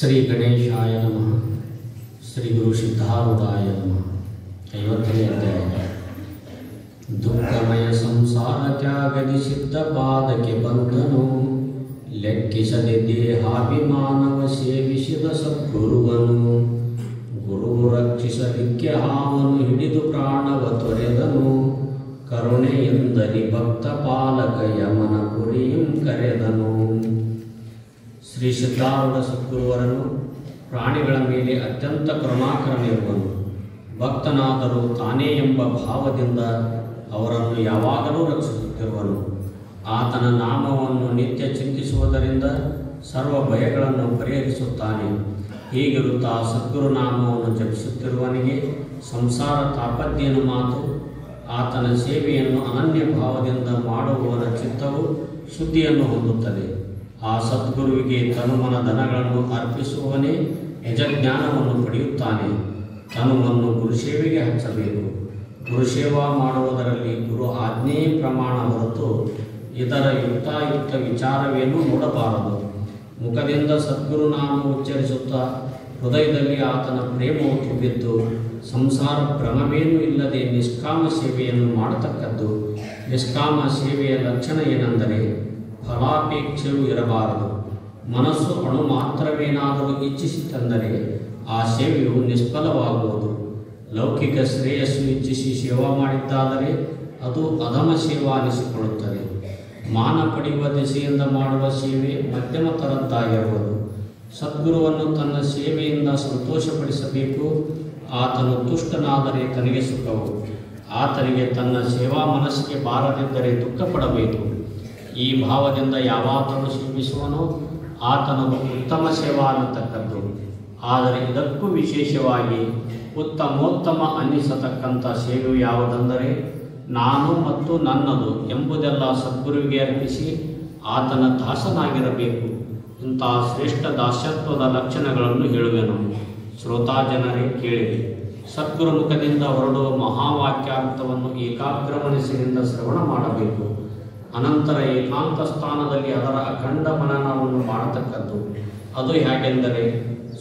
ಶ್ರೀ ಗಣೇಶಾಯ ನಮಃ. ಶ್ರೀ ಗುರು ಸಿದ್ಧಾರೂಢಾಯ ನಮಃ. 50ನೇ ಅಧ್ಯಾಯ. ದುಃಖಮಯ ಸಂಸಾರ ತ್ಯಾಗದಿ ಸಿದ್ಧ ಪಾದಕ್ಕೆ ಬಂದನು, ಲೆಕ್ಕಿಸದೆ ದೇಹಾಭಿಮಾನವ ಸೇವಿಸಿದ ಸದ್ಗುರುವನು. ಗುರುವು ರಕ್ಷಿಸಲಿಕ್ಕೆ ಹಾವನು ಹಿಡಿದು ಪ್ರಾಣವ ತೊರೆದನು, ಕರುಣೆಯಿಂದಲಿ ಭಕ್ತ ಪಾಲಕ ಯಮನ ಪುರಿಯಂ ಕರೆದನು. ಶ್ರೀ ಸಿದ್ಧಾರೂಢ ಸದ್ಗುರುವರನು ಪ್ರಾಣಿಗಳ ಮೇಲೆ ಅತ್ಯಂತ ಕರುಣಾಕರನಿರುವನು. ಭಕ್ತನಾದರೂ ತಾನೇ ಎಂಬ ಭಾವದಿಂದ ಅವರನ್ನು ಯಾವಾಗಲೂ ರಕ್ಷಿಸುತ್ತಿರುವನು. ಆತನ ನಾಮವನ್ನು ನಿತ್ಯ ಚಿಂತಿಸುವುದರಿಂದ ಸರ್ವ ಭಯಗಳನ್ನು ಪರಿಹರಿಸುತ್ತಾನೆ. ಹೀಗಿರುತ್ತಾ ಸದ್ಗುರು ನಾಮವನ್ನು ಜಪಿಸುತ್ತಿರುವನಿಗೆ ಸಂಸಾರ ತಾಪತ್ಯೆಯನ್ನು ಮಾತು. ಆತನ ಸೇವೆಯನ್ನು ಅನನ್ಯ ಭಾವದಿಂದ ಮಾಡುವವನ ಚಿತ್ತವು ಶುದ್ಧಿಯನ್ನು ಹೊಂದುತ್ತದೆ. ಆ ಸದ್ಗುರುವಿಗೆ ತನುಮನ ಧನಗಳನ್ನು ಅರ್ಪಿಸುವವನೇ ನಿಜಜ್ಞಾನವನ್ನು ಪಡೆಯುತ್ತಾನೆ. ತನುವನ್ನು ಗುರುಸೇವೆಗೆ ಹಚ್ಚಬೇಕು. ಗುರುಸೇವಾ ಮಾಡುವುದರಲ್ಲಿ ಗುರು ಆಜ್ಞೆಯೇ ಪ್ರಮಾಣ ಹೊರತು ಇದರ ಯುಕ್ತಾಯುಕ್ತ ವಿಚಾರವೇನೂ ನೋಡಬಾರದು. ಮುಖದಿಂದ ಸದ್ಗುರು ನಾಮ ಉಚ್ಚರಿಸುತ್ತಾ ಹೃದಯದಲ್ಲಿ ಆತನ ಪ್ರೇಮವು ತುಂಬಿದ್ದು ಸಂಸಾರ ಭ್ರಮವೇನೂ ಇಲ್ಲದೆ ನಿಷ್ಕಾಮ ಸೇವೆಯನ್ನು ಮಾಡತಕ್ಕದ್ದು. ನಿಷ್ಕಾಮ ಸೇವೆಯ ಲಕ್ಷಣ ಏನೆಂದರೆ ಫಲಾಪೇಕ್ಷೆಯೂ ಇರಬಾರದು. ಮನಸ್ಸು ಅಣು ಮಾತ್ರವೇನಾದರೂ ಇಚ್ಛಿಸಿತೆಂದರೆ ಆ ಸೇವೆಯು ನಿಷ್ಫಲವಾಗುವುದು. ಲೌಕಿಕ ಶ್ರೇಯಸ್ಸು ಇಚ್ಛಿಸಿ ಸೇವಾ ಮಾಡಿದ್ದಾದರೆ ಅದು ಅಧಮ ಸೇವಾ ಅನಿಸಿಕೊಳ್ಳುತ್ತದೆ. ಮಾನ ಪಡೆಯುವ ದಿಸೆಯಿಂದ ಮಾಡುವ ಸೇವೆ ಮಧ್ಯಮ ತರದ್ದಾಗಿರುವುದು. ಸದ್ಗುರುವನ್ನು ತನ್ನ ಸೇವೆಯಿಂದ ಸಂತೋಷಪಡಿಸಬೇಕು. ಆತನು ತುಷ್ಟನಾದರೆ ತನಗೆ ಸುಖವು. ಆತನಿಗೆ ತನ್ನ ಸೇವಾ ಮನಸ್ಸಿಗೆ ಬಾರದಿದ್ದರೆ ದುಃಖ ಪಡಬೇಕು. ಈ ಭಾವದಿಂದ ಯಾವಾತನು ಸೇವಿಸುವನೋ ಆತನದು ಉತ್ತಮ ಸೇವಾ ಅನ್ನತಕ್ಕದ್ದು. ಆದರೆ ಇದಕ್ಕೂ ವಿಶೇಷವಾಗಿ ಉತ್ತಮೋತ್ತಮ ಅನ್ನಿಸತಕ್ಕಂಥ ಸೇವೆಯು ಯಾವುದೆಂದರೆ ನಾನು ಮತ್ತು ನನ್ನದು ಎಂಬುದೆಲ್ಲ ಸದ್ಗುರುವಿಗೆ ಅರ್ಪಿಸಿ ಆತನ ದಾಸನಾಗಿರಬೇಕು. ಇಂತಹ ಶ್ರೇಷ್ಠ ದಾಸ್ಯತ್ವದ ಲಕ್ಷಣಗಳನ್ನು ಹೇಳುವೆನು. ಶ್ರೋತಾ ಜನರೇ ಕೇಳಿರಿ. ಸದ್ಗುರು ಮುಖದಿಂದ ಹೊರಡುವ ಮಹಾವಾಕ್ಯಾರ್ಥವನ್ನು ಏಕಾಗ್ರ ಮನಸ್ಸಿನಿಂದ ಶ್ರವಣ ಮಾಡಬೇಕು. ಅನಂತರ ಏಕಾಂತ ಸ್ಥಾನದಲ್ಲಿ ಅದರ ಅಖಂಡ ಮನನವನ್ನು ಮಾಡತಕ್ಕದ್ದು. ಅದು ಹೇಗೆಂದರೆ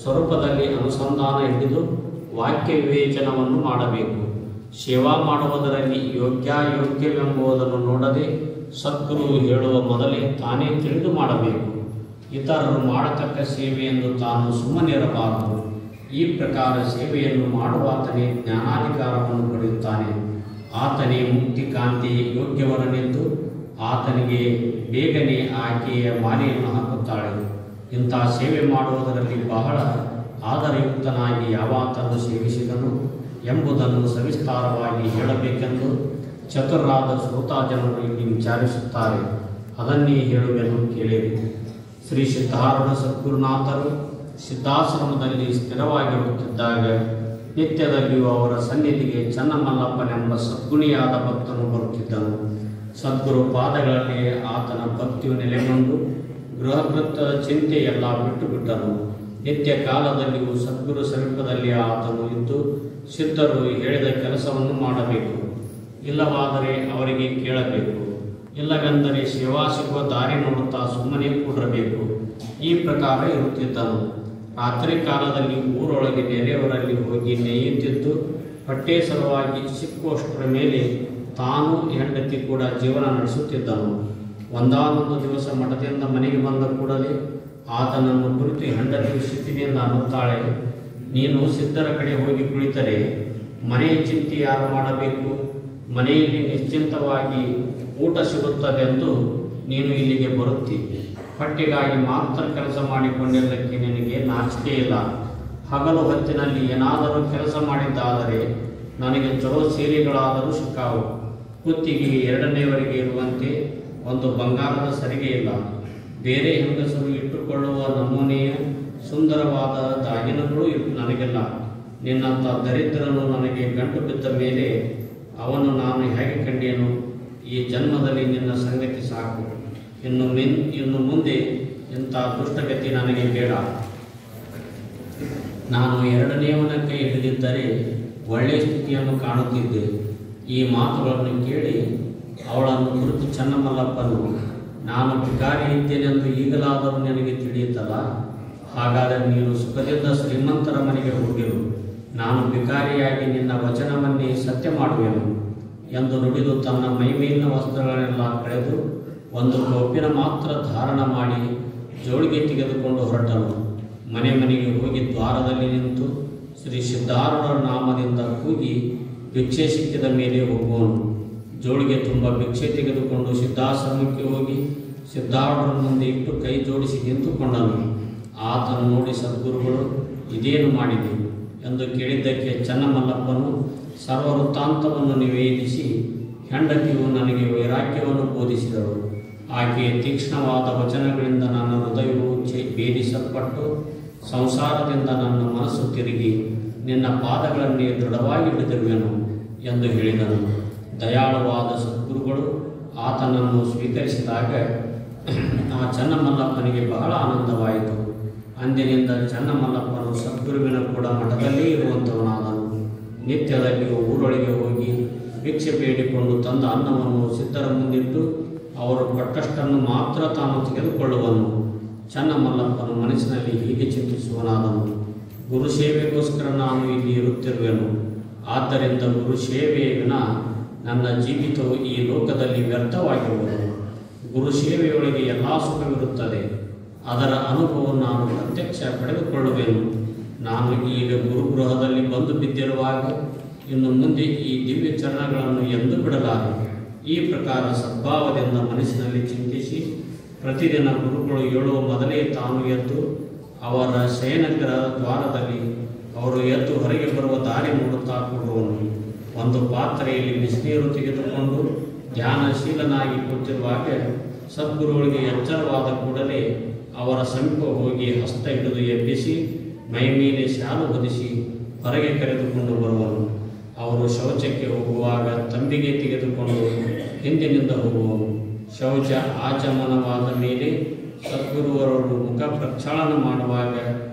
ಸ್ವರೂಪದಲ್ಲಿ ಅನುಸಂಧಾನ ಹಿಡಿದು ವಾಕ್ಯ ವಿವೇಚನವನ್ನು ಮಾಡಬೇಕು. ಸೇವಾ ಮಾಡುವುದರಲ್ಲಿ ಯೋಗ್ಯವೆಂಬುದನ್ನು ನೋಡದೆ ಸದ್ಗುರು ಹೇಳುವ ಮೊದಲೇ ತಾನೇ ತಿಳಿದು ಮಾಡಬೇಕು. ಇತರರು ಮಾಡತಕ್ಕ ಸೇವೆಯೆಂದು ತಾನು ಸುಮ್ಮನಿರಬಾರದು. ಈ ಪ್ರಕಾರ ಸೇವೆಯನ್ನು ಮಾಡುವಾತನೇ ಜ್ಞಾನಾಧಿಕಾರವನ್ನು ಪಡೆಯುತ್ತಾನೆ. ಆತನೇ ಮುಕ್ತಿ ಕಾಂತಿ ಯೋಗ್ಯವರನೆಂದು ಆತನಿಗೆ ಬೇಗನೆ ಆಕೆಯ ಮಾಲೆಯನ್ನು ಹಾಕುತ್ತಾಳೆ. ಇಂತಹ ಸೇವೆ ಮಾಡುವುದರಲ್ಲಿ ಬಹಳ ಆದರಯುಕ್ತನಾಗಿ ಯಾವಾತನ್ನು ಸೇವಿಸಿದನು ಎಂಬುದನ್ನು ಸವಿಸ್ತಾರವಾಗಿ ಹೇಳಬೇಕೆಂದು ಚತುರರಾದ ಶ್ರೋತಾ ಜನರು ಇಲ್ಲಿ ವಿಚಾರಿಸುತ್ತಾರೆ. ಅದನ್ನೇ ಹೇಳುವೆನು, ಕೇಳಿರಿ. ಶ್ರೀ ಸಿದ್ಧಾರೂಢ ಸದ್ಗುರುನಾಥರು ಸಿದ್ಧಾಶ್ರಮದಲ್ಲಿ ಸ್ಥಿರವಾಗಿರುತ್ತಿದ್ದಾಗ ನಿತ್ಯದಲ್ಲಿಯೂ ಅವರ ಸನ್ನಿಧಿಗೆ ಚನ್ನಮಲ್ಲಪ್ಪನೆಂಬ ಸದ್ಗುಣಿಯಾದ ಭಕ್ತನು ಬರುತ್ತಿದ್ದನು. ಸದ್ಗುರು ಪಾದಗಳಲ್ಲಿ ಆತನ ಭಕ್ತಿಯು ನೆಲೆಗೊಂಡು ಗೃಹಕೃತ್ಯದ ಚಿಂತೆಯೆಲ್ಲ ಬಿಟ್ಟನು. ನಿತ್ಯ ಕಾಲದಲ್ಲಿಯೂ ಸದ್ಗುರು ಸಮೀಪದಲ್ಲಿ ಆತನು ಇದ್ದು ಸಿದ್ಧರು ಹೇಳಿದ ಕೆಲಸವನ್ನು ಮಾಡಬೇಕು. ಇಲ್ಲವಾದರೆ ಅವರಿಗೆ ಕೇಳಬೇಕು. ಇಲ್ಲವೆಂದರೆ ಸೇವಾ ಸಿಗುವ ದಾರಿ ನೋಡುತ್ತಾ ಸುಮ್ಮನೆ ಕೂಡಬೇಕು. ಈ ಪ್ರಕಾರ ಇರುತ್ತಿದ್ದನು. ರಾತ್ರಿ ಕಾಲದಲ್ಲಿ ಊರೊಳಗೆ ನೆರೆಯವರಲ್ಲಿ ಹೋಗಿ ನೇಯುತ್ತಿದ್ದು ಹೊಟ್ಟೆ ಸಲುವಾಗಿ ಸಿಕ್ಕುವಷ್ಟರ ಮೇಲೆ ತಾನು ಹೆಂಡತಿ ಕೂಡ ಜೀವನ ನಡೆಸುತ್ತಿದ್ದನು. ಒಂದಾನೊಂದು ದಿವಸ ಮಠದಿಂದ ಮನೆಗೆ ಬಂದ ಕೂಡಲೇ ಆತನನ್ನು ಕುರಿತು ಹೆಂಡತಿಯು ಸಿಟ್ಟಿನಿಂದ ಅನ್ನುತ್ತಾಳೆ, ನೀನು ಸಿದ್ಧರ ಕಡೆ ಹೋಗಿ ಕುಳಿತರೆ ಮನೆಯ ಚಿಂತೆ ಯಾರು ಮಾಡಬೇಕು? ಮನೆಯಲ್ಲಿ ನಿಶ್ಚಿಂತವಾಗಿ ಊಟ ಸಿಗುತ್ತದೆಂದು ನೀನು ಇಲ್ಲಿಗೆ ಬರುತ್ತಿ. ಹೊಟ್ಟೆಗಾಗಿ ಮಾತ್ರ ಕೆಲಸ ಮಾಡಿಕೊಂಡಿದ್ದಕ್ಕೆ ನಿನಗೆ ನಾಚಿಕೆ ಇಲ್ಲ. ಹಗಲು ಹೊತ್ತಿನಲ್ಲಿ ಏನಾದರೂ ಕೆಲಸ ಮಾಡಿದ್ದಾದರೆ ನನಗೆ ಚಲೋ ಸೀರೆಗಳಾದರೂ ಸಿಕ್ಕಾವು. ಕುತ್ತಿಗೆಗೆ ಎರಡನೆಯವರಿಗೆ ಇರುವಂತೆ ಒಂದು ಬಂಗಾರದ ಸರಿಗೆ ಇಲ್ಲ. ಬೇರೆ ಹೆಂಗಸರು ಇಟ್ಟುಕೊಳ್ಳುವ ನಮೂನೆಯ ಸುಂದರವಾದ ದಾಗಿನಗಳು ನನಗಿಲ್ಲ. ನಿನ್ನಂಥ ದರಿದ್ರನು ನನಗೆ ಗಂಟು ಬಿದ್ದ ಮೇಲೆ ಅವನು ನಾನು ಹೇಗೆ ಕಂಡೇನು? ಈ ಜನ್ಮದಲ್ಲಿ ನಿನ್ನ ಸಂಗತಿ ಸಾಕು. ಇನ್ನು ಮುಂದೆ ಇಂಥ ದುಷ್ಟಗತಿ ನನಗೆ ಬೇಡ. ನಾನು ಎರಡನೆಯವನ ಕೈ ಹಿಡಿದಿದ್ದರೆ ಒಳ್ಳೆಯ ಸ್ಥಿತಿಯನ್ನು ಕಾಣುತ್ತಿದ್ದೆ. ಈ ಮಾತುಗಳನ್ನು ಕೇಳಿ ಅವಳನ್ನು ಕುರಿತು ಚನ್ನಮಲ್ಲಪ್ಪನು, ನಾನು ಭಿಕಾರಿ ಇದ್ದೇನೆಂದು ಈಗಲಾದರೂ ನಿನಗೆ ತಿಳಿಯುತ್ತಲ್ಲ, ಹಾಗಾದರೆ ನೀನು ಸುಖದಿಂದ ಶ್ರೀಮಂತರ ಮನೆಗೆ ಹೋಗಿರು, ನಾನು ಭಿಕಾರಿಯಾಗಿ ನಿನ್ನ ವಚನವನ್ನೇ ಸತ್ಯ ಮಾಡುವೆನು ಎಂದು ನುಡಿದು ತನ್ನ ಮೈಮೇಲಿನ ವಸ್ತ್ರಗಳನ್ನೆಲ್ಲ ಕಳೆದು ಒಂದು ಕೌಪಿನ ಮಾತ್ರ ಧಾರಣ ಮಾಡಿ ಜೋಳಿಗೆ ತೆಗೆದುಕೊಂಡು ಹೊರಟನು. ಮನೆಗೆ ಹೋಗಿ ದ್ವಾರದಲ್ಲಿ ನಿಂತು ಶ್ರೀ ಸಿದ್ಧಾರೂಢರ ನಾಮದಿಂದ ಕೂಗಿ ಭಿಕ್ಷೆ ಸಿಕ್ಕಿದ ಮೇಲೆ ಹೋಗುವನು. ಜೋಳಿಗೆ ತುಂಬ ಭಿಕ್ಷೆ ತೆಗೆದುಕೊಂಡು ಸಿದ್ಧಾಶ್ರಮಕ್ಕೆ ಹೋಗಿ ಸಿದ್ಧಾರೂಢರ ಮುಂದೆ ಇಟ್ಟು ಕೈ ಜೋಡಿಸಿ ನಿಂತುಕೊಂಡನು. ಆತನು ನೋಡಿ ಸದ್ಗುರುಗಳು ಇದೇನು ಮಾಡಿದೆ ಎಂದು ಕೇಳಿದ್ದಕ್ಕೆ ಚನ್ನಮಲ್ಲಪ್ಪನು ಸರ್ವವೃತ್ತಾಂತವನ್ನು ನಿವೇದಿಸಿ ಹೆಂಡತಿಯು ನನಗೆ ವೈರಾಗ್ಯವನ್ನು ಬೋಧಿಸಿದಳು. ಆಕೆಯ ತೀಕ್ಷ್ಣವಾದ ವಚನಗಳಿಂದ ನನ್ನ ಹೃದಯವು ಭೇದಿಸಲ್ಪಟ್ಟು ಸಂಸಾರದಿಂದ ನನ್ನ ಮನಸ್ಸು ತಿರುಗಿ ನಿನ್ನ ಪಾದಗಳನ್ನೇ ದೃಢವಾಗಿ ಹಿಡಿದಿರುವೆನು ಎಂದು ಹೇಳಿದನು. ದಯಾಳುವಾದ ಸದ್ಗುರುಗಳು ಆತನನ್ನು ಸ್ವೀಕರಿಸಿದಾಗ ಆ ಚನ್ನಮಲ್ಲಪ್ಪನಿಗೆ ಬಹಳ ಆನಂದವಾಯಿತು. ಅಂದಿನಿಂದ ಚನ್ನಮಲ್ಲಪ್ಪನು ಸದ್ಗುರುವಿನ ಕೂಡ ಮಠದಲ್ಲೇ ಇರುವಂಥವನಾದನು. ನಿತ್ಯದಲ್ಲಿಯೂ ಊರೊಳಗೆ ಹೋಗಿ ಭಿಕ್ಷೆ ಬೇಡಿಕೊಂಡು ತಂದ ಅನ್ನವನ್ನು ಸಿದ್ಧರ ಮುಂದಿಟ್ಟು ಅವರು ಕೊಟ್ಟಷ್ಟನ್ನು ಮಾತ್ರ ತಾನು ತೆಗೆದುಕೊಳ್ಳುವನು. ಚನ್ನಮಲ್ಲಪ್ಪನು ಮನಸ್ಸಿನಲ್ಲಿ ಹೀಗೆ ಚಿಂತಿಸುವನಾದನು, ಗುರು ಸೇವೆಗೋಸ್ಕರ ನಾನು ಇಲ್ಲಿ ಇರುತ್ತಿರುವೆನು. ಆದ್ದರಿಂದ ಗುರು ಸೇವೆಯ ವಿನ ನನ್ನ ಜೀವಿತವು ಈ ಲೋಕದಲ್ಲಿ ವ್ಯರ್ಥವಾಗಿರುವುದು. ಗುರು ಸೇವೆಯೊಳಗೆ ಎಲ್ಲ ಸುಖವಿರುತ್ತದೆ. ಅದರ ಅನುಭವ ನಾನು ಪ್ರತ್ಯಕ್ಷ ಪಡೆದುಕೊಳ್ಳುವೆನು. ನಾನು ಈಗ ಗುರುಗೃಹದಲ್ಲಿ ಬಂದು ಬಿದ್ದಿರುವಾಗ ಇನ್ನು ಮುಂದೆ ಈ ದಿವ್ಯ ಚರಣಗಳನ್ನು ಎಂದೂ ಬಿಡಲಾರೆ. ಈ ಪ್ರಕಾರ ಸದ್ಭಾವದಿಂದ ಮನಸ್ಸಿನಲ್ಲಿ ಚಿಂತಿಸಿ ಪ್ರತಿದಿನ ಗುರುಗಳು ಹೇಳುವ ಮೊದಲೇ ತಾನು ಎದ್ದು ಅವರ ಶಯನಗೃಹ ದ್ವಾರದಲ್ಲಿ ಅವರು ಎದ್ದು ಹೊರಗೆ ಬರುವ ದಾರಿ ನೋಡುತ್ತಾ ಕೂಡುವನು. ಒಂದು ಪಾತ್ರೆಯಲ್ಲಿ ಬಿಸಿನೀರು ತೆಗೆದುಕೊಂಡು ಧ್ಯಾನಶೀಲನಾಗಿ ಕೂತಿರುವಾಗ ಸದ್ಗುರುಗಳಿಗೆ ಎಚ್ಚರವಾದ ಕೂಡಲೇ ಅವರ ಸಮೀಪ ಹೋಗಿ ಹಸ್ತ ಹಿಡಿದು ಎಬ್ಬಿಸಿ ಮೈಮೇಲೆ ಶಾಲು ಹೊದಿಸಿ ಹೊರಗೆ ಕರೆದುಕೊಂಡು ಬರುವನು. ಅವರು ಶೌಚಕ್ಕೆ ಹೋಗುವಾಗ ತಂಬಿಗೆ ತೆಗೆದುಕೊಂಡು ಹಿಂದಿನಿಂದ ಹೋಗುವನು. ಶೌಚ ಆಚಮನವಾದ ಮೇಲೆ ಸದ್ಗುರುವರವರು ಮುಖ ಪ್ರಕ್ಷಾಳನ ಮಾಡುವಾಗ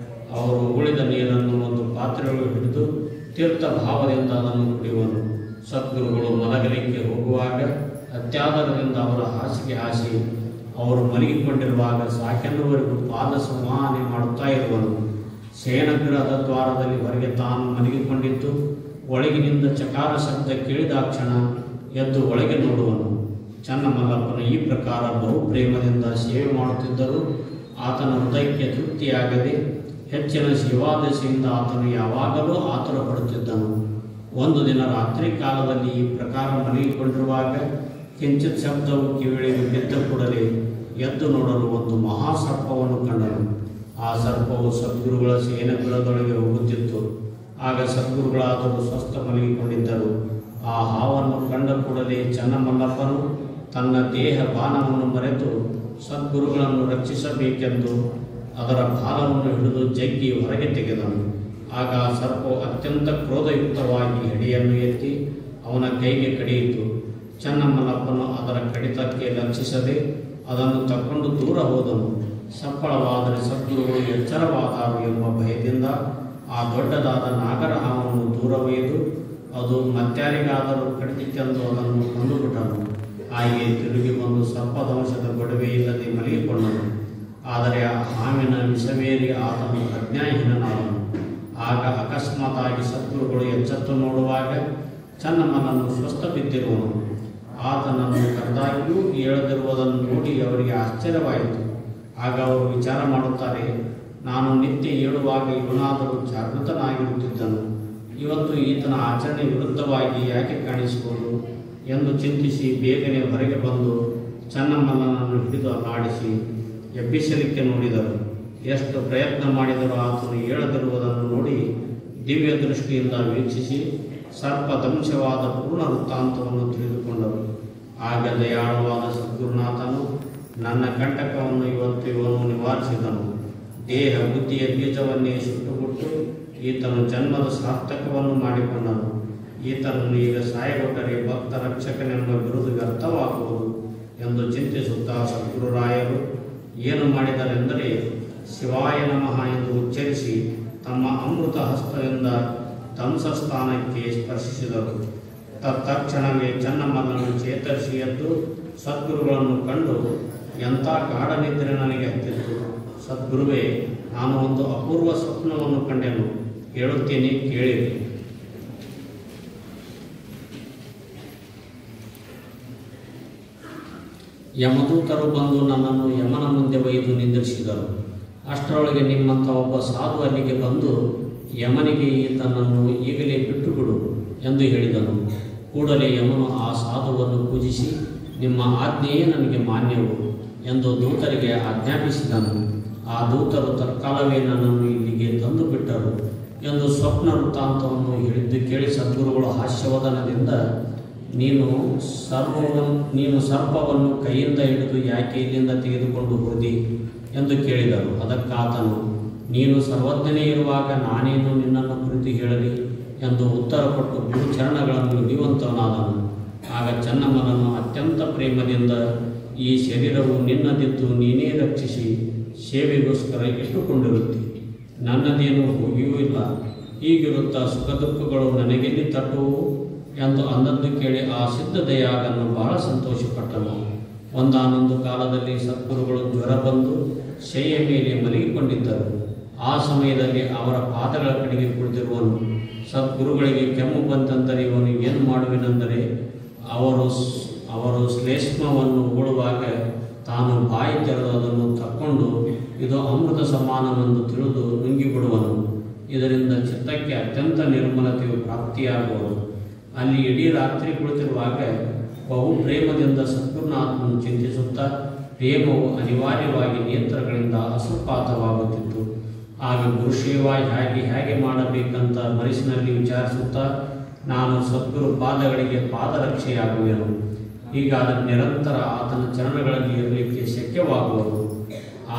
ಅವರು ಉಳಿದ ನೀರನ್ನು ಒಂದು ಪಾತ್ರೆಯೊಳಗೆ ಹಿಡಿದು ತೀರ್ಥ ಭಾವದಿಂದ ಅದನ್ನು ಕುಡಿಯುವನು. ಸದ್ಗುರುಗಳು ಮಲಗಲಿಕ್ಕೆ ಹೋಗುವಾಗ ಅತ್ಯಾದರದಿಂದ ಅವರ ಹಾಸಿಗೆ ಹಾಸಿ ಅವರು ಮಲಗಿಕೊಂಡಿರುವಾಗ ಸಾಕೆನ್ನುವರೆಗೂ ಪಾದ ಸಂವಹನೆ ಮಾಡುತ್ತಾ ಇರುವನು. ಶಯನಗೃಹದ ದ್ವಾರದಲ್ಲಿ ಹೊರಗೆ ತಾನು ಮಲಗಿಕೊಂಡಿದ್ದು ಒಳಗಿನಿಂದ ಚಕಾರ ಶಬ್ದ ಕೇಳಿದಾಕ್ಷಣ ಎದ್ದು ಒಳಗೆ ನೋಡುವನು. ಚನ್ನಮಲ್ಲಪ್ಪನ ಈ ಪ್ರಕಾರ ಬಹು ಪ್ರೇಮದಿಂದ ಸೇವೆ ಮಾಡುತ್ತಿದ್ದರೂ ಆತನ ಹೃದಯಕ್ಕೆ ತೃಪ್ತಿಯಾಗದೆ ಹೆಚ್ಚಿನ ಸೇವಾದಶೆಯಿಂದ ಆತನು ಯಾವಾಗಲೂ ಆತುರ ಪಡುತ್ತಿದ್ದನು. ಒಂದು ದಿನ ರಾತ್ರಿ ಕಾಲದಲ್ಲಿ ಈ ಪ್ರಕಾರ ಮಲಗಿಕೊಂಡಿರುವಾಗ ಕಿಂಚಿತ್ ಶಬ್ದವು ಕಿವಿಳಿಗೆ ಬಿದ್ದ ಕೂಡಲೇ ಎದ್ದು ನೋಡಲು ಒಂದು ಮಹಾಸರ್ಪವನ್ನು ಕಂಡನು. ಆ ಸರ್ಪವು ಸದ್ಗುರುಗಳ ಶಯನಗೃಹದೊಳಗೆ ಹೋಗುತ್ತಿತ್ತು. ಆಗ ಸದ್ಗುರುಗಳಾದರೂ ಸ್ವಸ್ಥ ಮಲಗಿಕೊಂಡಿದ್ದರು. ಆ ಹಾವನ್ನು ಕಂಡ ಕೂಡಲೇ ಚನ್ನಮಲ್ಲಪ್ಪನು ತನ್ನ ದೇಹ ಬಾಣವನ್ನು ಮರೆತು ಸದ್ಗುರುಗಳನ್ನು ರಕ್ಷಿಸಬೇಕೆಂದು ಅದರ ಬಾಲವನ್ನು ಹಿಡಿದು ಜಗ್ಗಿ ಹೊರಗೆ ತೆಗೆದನು. ಆಗ ಆ ಸರ್ಪವು ಅತ್ಯಂತ ಕ್ರೋಧಯುಕ್ತವಾಗಿ ಹೆಡೆಯನ್ನು ಎತ್ತಿ ಅವನ ಕೈಗೆ ಕಡಿಯಿತು. ಚನ್ನಮಲ್ಲಪ್ಪನು ಅದರ ಕಡಿತಕ್ಕೆ ಲಕ್ಷಿಸದೆ ಅದನ್ನು ತಕ್ಕೊಂಡು ದೂರ ಹೋದನು. ಸಫಲವಾದರೆ ಸದ್ಗುರುಗಳು ಎಚ್ಚರವಾದರು ಎಂಬ ಭಯದಿಂದ ಆ ದೊಡ್ಡದಾದ ನಾಗರ ಹಾವನ್ನು ದೂರ ಒಯ್ದು ಅದು ಮತ್ಯಾರಿಗಾದರೂ ಕಡಿದಿತ್ತೆಂದು ಅದನ್ನು ಕೊಂದುಬಿಟ್ಟನು. ಹಾಗೆ ತಿರುಗಿ ಬಂದು ಸರ್ಪದಂಶದ ಗೊಡವೆ ಇಲ್ಲದೆ ಮಲಗಿಕೊಂಡನು. ಆದರೆ ಆ ಹಾವಿನ ವಿಷವೇರಿ ಆತನು ಪ್ರಜ್ಞಾಹೀನನಾದನು. ಆಗ ಅಕಸ್ಮಾತಾಗಿ ಸದ್ಗುರುಗಳು ಎಚ್ಚೆತ್ತು ನೋಡುವಾಗ ಚನ್ನಮ್ಮನನ್ನು ಸ್ವಸ್ಥ ಬಿದ್ದಿರುವನು. ಆತನನ್ನು ಕರೆದಾಗಿಯೂ ಏಳದಿರುವುದನ್ನು ನೋಡಿ ಅವರಿಗೆ ಆಶ್ಚರ್ಯವಾಯಿತು. ಆಗ ಅವರು ವಿಚಾರ ಮಾಡುತ್ತಾರೆ, ನಾನು ನಿತ್ಯ ಏಳುವಾಗ ಇವನಾದರೂ ಜಾಗೃತನಾಗಿರುತ್ತಿದ್ದನು, ಇವತ್ತು ಈತನ ಆಚರಣೆ ವಿರುದ್ಧವಾಗಿ ಯಾಕೆ ಕಾಣಿಸಿಕೊಂಡು ಎಂದು ಚಿಂತಿಸಿ ಬೇಗನೆ ಹೊರಗೆ ಬಂದು ಚನ್ನಮ್ಮನನ್ನು ಹಿಡಿದು ಅಲ್ಲಾಡಿಸಿ ಎಬ್ಬಿಸಲಿಕ್ಕೆ ನೋಡಿದರು. ಎಷ್ಟು ಪ್ರಯತ್ನ ಮಾಡಿದರೂ ಆತನು ಏಳದಿರುವುದನ್ನು ನೋಡಿ ದಿವ್ಯ ದೃಷ್ಟಿಯಿಂದ ವೀಕ್ಷಿಸಿ ಸರ್ಪದಂಶವಾದ ಪೂರ್ಣ ವೃತ್ತಾಂತವನ್ನು ತಿಳಿದುಕೊಂಡರು. ಆಗ ದಯಾಳುವಾದ ಸದ್ಗುರುನಾಥನು ನನ್ನ ಕಂಟಕವನ್ನು ಇವನು ನಿವಾರಿಸಿದನು. ದೇಹ ಬುದ್ಧಿಯ ಬೀಜವನ್ನೇ ಸುಟ್ಟುಬಿಟ್ಟು ಈತನು ಜನ್ಮದ ಸಾರ್ಥಕವನ್ನು ಮಾಡಿಕೊಂಡನು. ಈತನನ್ನು ಈಗ ಸಾಯಗೊಟ್ಟರೆ ಭಕ್ತ ರಕ್ಷಕನೆಂಬ ಬಿರುದು ವ್ಯರ್ಥವಾಗುವುದು ಎಂದು ಚಿಂತಿಸುತ್ತಾ ಸದ್ಗುರುರಾಯರು ಏನು ಮಾಡಿದರೆಂದರೆ ಶಿವಾಯ ನಮಃ ಎಂದು ಉಚ್ಚರಿಸಿ ತಮ್ಮ ಅಮೃತ ಹಸ್ತದಿಂದ ದಂಸಸ್ಥಾನಕ್ಕೆ ಸ್ಪರ್ಶಿಸಿದರು. ತತ್ಕ್ಷಣವೇ ಚನ್ನಮ್ಮನನ್ನು ಚೇತರಿಸಿ ಎದ್ದು ಸದ್ಗುರುಗಳನ್ನು ಕಂಡು ಎಂಥ ಗಾಢನಿದ್ರೆ ನನಗೆ ಹತ್ತಿತ್ತು. ಸದ್ಗುರುವೇ, ನಾನು ಒಂದು ಅಪೂರ್ವ ಸ್ವಪ್ನವನ್ನು ಕಂಡೆನು, ಹೇಳುತ್ತೇನೆ ಕೇಳಿರಿ. ಯಮದೂತರು ಬಂದು ನನ್ನನ್ನು ಯಮನ ಮುಂದೆ ಒಯ್ದು ನಿಂದಿರಿಸಿದರು. ಅಷ್ಟರೊಳಗೆ ನಿಮ್ಮಂಥ ಒಬ್ಬ ಸಾಧು ಅಲ್ಲಿಗೆ ಬಂದು ಯಮನಿಗೆ ಈತನನ್ನು ಈಗಲೇ ಬಿಟ್ಟು ಬಿಡು ಎಂದು ಹೇಳಿದನು. ಕೂಡಲೇ ಯಮನು ಆ ಸಾಧುವನ್ನು ಪೂಜಿಸಿ, ನಿಮ್ಮ ಆಜ್ಞೆಯೇ ನನಗೆ ಮಾನ್ಯವು ಎಂದು ದೂತರಿಗೆ ಆಜ್ಞಾಪಿಸಿದನು. ಆ ದೂತರು ತತ್ಕಾಲವೇ ನನ್ನನ್ನು ಇಲ್ಲಿಗೆ ತಂದು ಬಿಟ್ಟರು ಎಂದು ಸ್ವಪ್ನ ವೃತ್ತಾಂತವನ್ನು ಹೇಳಿದ್ದು ಕೇಳಿ ಸದ್ಗುರುಗಳು ಹಾಸ್ಯವದನದಿಂದ, ನೀನು ಸರ್ಪವನ್ನು ಕೈಯಿಂದ ಹಿಡಿದು ಯಾಕೆ ಇಲ್ಲಿಂದ ತೆಗೆದುಕೊಂಡು ಹೋದಿ ಎಂದು ಕೇಳಿದರು. ಅದಕ್ಕಾತನು, ನೀನು ಸರ್ವಜ್ಞನೇ ಇರುವಾಗ ನಾನೇನು ನಿನ್ನನ್ನು ಕುರಿತು ಹೇಳಲಿ ಎಂದು ಉತ್ತರ ಕೊಟ್ಟು ಗುರುಚರಣಗಳನ್ನು ಹಿಡಿಯುವಂತವನಾದನು. ಆಗ ಚೆನ್ನಮ್ಮನನ್ನು ಅತ್ಯಂತ ಪ್ರೇಮದಿಂದ, ಈ ಶರೀರವು ನಿನ್ನದಿದ್ದು ನೀನೇ ರಕ್ಷಿಸಿ ಸೇವೆಗೋಸ್ಕರ ಇಟ್ಟುಕೊಂಡಿರುತ್ತಿ, ನನ್ನದೇನು ಹೋಗಿಯೂ ಇಲ್ಲ, ಹೀಗಿರುತ್ತಾ ಸುಖ ದುಃಖಗಳು ನನಗೆಲ್ಲಿ ತಟ್ಟುವು ಎಂದು ಅಂದದ್ದು ಕೇಳಿ ಆ ಸಿದ್ಧದಯಾಗನ್ನು ಬಹಳ ಸಂತೋಷಪಟ್ಟನು. ಒಂದಾನೊಂದು ಕಾಲದಲ್ಲಿ ಸದ್ಗುರುಗಳು ಜ್ವರ ಬಂದು ಶಯ್ಯ ಮೇಲೆ ಮಲಗಿಕೊಂಡಿದ್ದರು. ಆ ಸಮಯದಲ್ಲಿ ಅವರ ಪಾದಗಳ ಕಡೆಗೆ ಕುಳಿತಿರುವನು. ಸದ್ಗುರುಗಳಿಗೆ ಕೆಮ್ಮು ಬಂತೆಂದರೆ ಇವನು ಏನು ಮಾಡುವೆನೆಂದರೆ, ಅವರು ಶ್ಲೇಷ್ಮವನ್ನು ಉಗುಳುವಾಗ ತಾನು ಬಾಯಿ ತೆರೆದು ಅದನ್ನು ತಕ್ಕೊಂಡು ಇದು ಅಮೃತ ಸಮಾನವೆಂದು ತಿಳಿದು ನುಂಗಿಬಿಡುವನು. ಇದರಿಂದ ಚಿತ್ತಕ್ಕೆ ಅತ್ಯಂತ ನಿರ್ಮಲತೆಯು ಪ್ರಾಪ್ತಿಯಾಗುವುದು. ಅಲ್ಲಿ ಇಡೀ ರಾತ್ರಿ ಕುಳಿತಿರುವಾಗ ಬಹು ಪ್ರೇಮದಿಂದ ಸದ್ಗುರುನಾಥನನ್ನು ಚಿಂತಿಸುತ್ತಾ ಪ್ರೇಮವು ಅನಿವಾರ್ಯವಾಗಿ ನೇತ್ರಗಳಿಂದ ಅಸಪಾತವಾಗುತ್ತಿತ್ತು. ಆಗ ಗುರುಶೇವ ಹೇಗೆ ಮಾಡಬೇಕಂತ ಮನಸ್ಸಿನಲ್ಲಿ ವಿಚಾರಿಸುತ್ತಾ ನಾನು ಸದ್ಗುರು ಪಾದಗಳಿಗೆ ಪಾದರಕ್ಷೆಯಾಗುವೆನು. ಹೀಗಾದರೆ ನಿರಂತರ ಆತನ ಚರಣಗಳಲ್ಲಿ ಇರಲಿಕ್ಕೆ ಶಕ್ಯವಾಗುವುದು.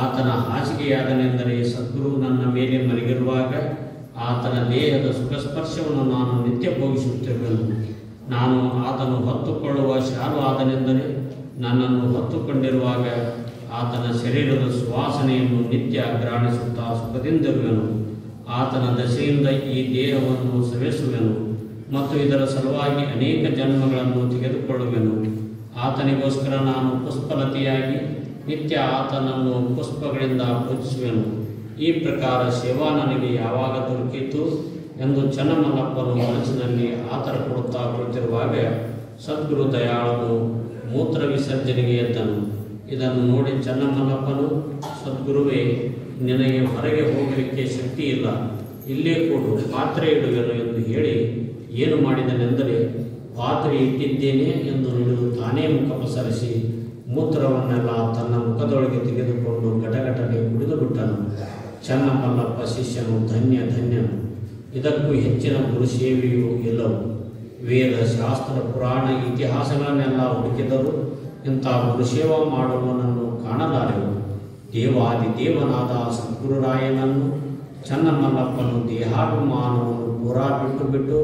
ಆತನ ಹಾಸಿಗೆಯಾದನೆಂದರೆ ಸದ್ಗುರು ನನ್ನ ಮೇಲೆ ಮಲಗಿರುವಾಗ ಆತನ ದೇಹದ ಸುಖಸ್ಪರ್ಶವನ್ನು ನಾನು ನಿತ್ಯ ಭೋಗಿಸುತ್ತಿರುವೆನು. ನಾನು ಆತನು ಹೊತ್ತುಕೊಳ್ಳುವ ಶಾಲು ಆದನೆಂದರೆ ನನ್ನನ್ನು ಹೊತ್ತುಕೊಂಡಿರುವಾಗ ಆತನ ಶರೀರದ ಸುವಾಸನೆಯನ್ನು ನಿತ್ಯ ಗ್ರಾಣಿಸುತ್ತಾ ಸುಖದಿಂದಿರುವೆನು. ಆತನ ದಶೆಯಿಂದ ಈ ದೇಹವನ್ನು ಸವೆಸುವೆನು ಮತ್ತು ಇದರ ಸಲುವಾಗಿ ಅನೇಕ ಜನ್ಮಗಳನ್ನು ತೆಗೆದುಕೊಳ್ಳುವೆನು. ಆತನಿಗೋಸ್ಕರ ನಾನು ಪುಷ್ಪಲತೆಯಾಗಿ ನಿತ್ಯ ಆತನನ್ನು ಪುಷ್ಪಗಳಿಂದ ಪೂಜಿಸುವೆನು. ಈ ಪ್ರಕಾರ ಸೇವಾ ನನಗೆ ಯಾವಾಗ ದೊರಕಿತು ಎಂದು ಚೆನ್ನಮಲ್ಲಪ್ಪನು ಮನಸ್ಸಿನಲ್ಲಿ ಆತರ ಕೊಡುತ್ತಾ ಕುಳಿತಿರುವಾಗ ಸದ್ಗುರು ದಯಾಳನು ಮೂತ್ರ ವಿಸರ್ಜನೆಗೆ ಎದ್ದನು. ಇದನ್ನು ನೋಡಿ ಚೆನ್ನಮಲ್ಲಪ್ಪನು, ಸದ್ಗುರುವೇ, ನಿನಗೆ ಹೊರಗೆ ಹೋಗಲಿಕ್ಕೆ ಶಕ್ತಿ ಇಲ್ಲ, ಇಲ್ಲೇ ಕೂಡು, ಪಾತ್ರೆ ಇಡುವೆನು ಎಂದು ಹೇಳಿ ಏನು ಮಾಡಿದನೆಂದರೆ, ಪಾತ್ರೆ ಇಟ್ಟಿದ್ದೇನೆ ಎಂದು ನುಡಿದು ತಾನೇ ಮುಖ ಪಸರಿಸಿ ಮೂತ್ರವನ್ನೆಲ್ಲ ತನ್ನ ಮುಖದೊಳಗೆ ತೆಗೆದುಕೊಂಡು ಗಟಗಟನೆ ಕುಡಿದು ಬಿಟ್ಟನು. ಚೆನ್ನಮಲ್ಲಪ್ಪ ಶಿಷ್ಯನು ಧನ್ಯನು. ಇದಕ್ಕೂ ಹೆಚ್ಚಿನ ಗುರುಸೇವೆಯೂ ಇಲ್ಲವು. ವೇದ ಶಾಸ್ತ್ರ ಪುರಾಣ ಇತಿಹಾಸಗಳನ್ನೆಲ್ಲ ಹುಡುಕಿದರೂ ಇಂಥ ಗುರುಸೇವಾ ಮಾಡುವವನನ್ನು ಕಾಣಲಾರೆವು. ದೇವಾದಿದೇವನಾದ ಸದ್ಗುರುರಾಯನನ್ನು ಚೆನ್ನಮಲ್ಲಪ್ಪನು ದೇಹಾಭಿಮಾನವನ್ನು ಪೂರಾ ಬಿಟ್ಟು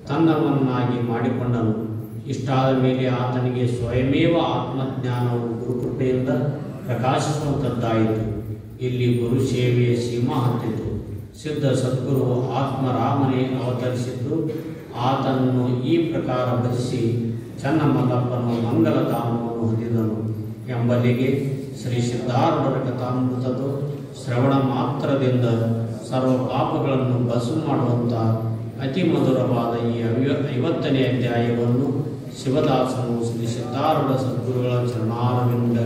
ತನ್ನವನ್ನಾಗಿ ಮಾಡಿಕೊಂಡನು. ಇಷ್ಟಾದ ಮೇಲೆ ಆತನಿಗೆ ಸ್ವಯಮೇವ ಆತ್ಮಜ್ಞಾನವು ಗುರುಕೃಪೆಯಿಂದ ಪ್ರಕಾಶಿಸುವಂಥದ್ದಾಯಿತು. ಇಲ್ಲಿ ಗುರುಸೇವೆಯ ಸೀಮಾ ಹತ್ತಿತು. ಸಿದ್ಧ ಸದ್ಗುರು ಆತ್ಮರಾಮನೇ ಅವತರಿಸಿದ್ದು ಆತನನ್ನು ಈ ಪ್ರಕಾರ ಭಜಿಸಿ ಚೆನ್ನಮಲ್ಲಪ್ಪನು ಮಂಗಲಧಾಮವನ್ನು ಹೊಂದಿದನು ಎಂಬಲ್ಲಿಗೆ ಶ್ರೀ ಸಿದ್ಧಾರೂಢರ ಕಥಾಮೃತದ ಶ್ರವಣ ಮಾತ್ರದಿಂದ ಸರ್ವ ಪಾಪಗಳನ್ನು ಭಸ್ಮ ಮಾಡುವಂಥ ಅತಿ ಮಧುರವಾದ ಈ 50ನೇ ಅಧ್ಯಾಯವನ್ನು ಶಿವದಾಸನು ಶ್ರೀ ಸಿದ್ಧಾರೂಢ ಸದ್ಗುರುಗಳ ಚರಣಾರವಿಂದ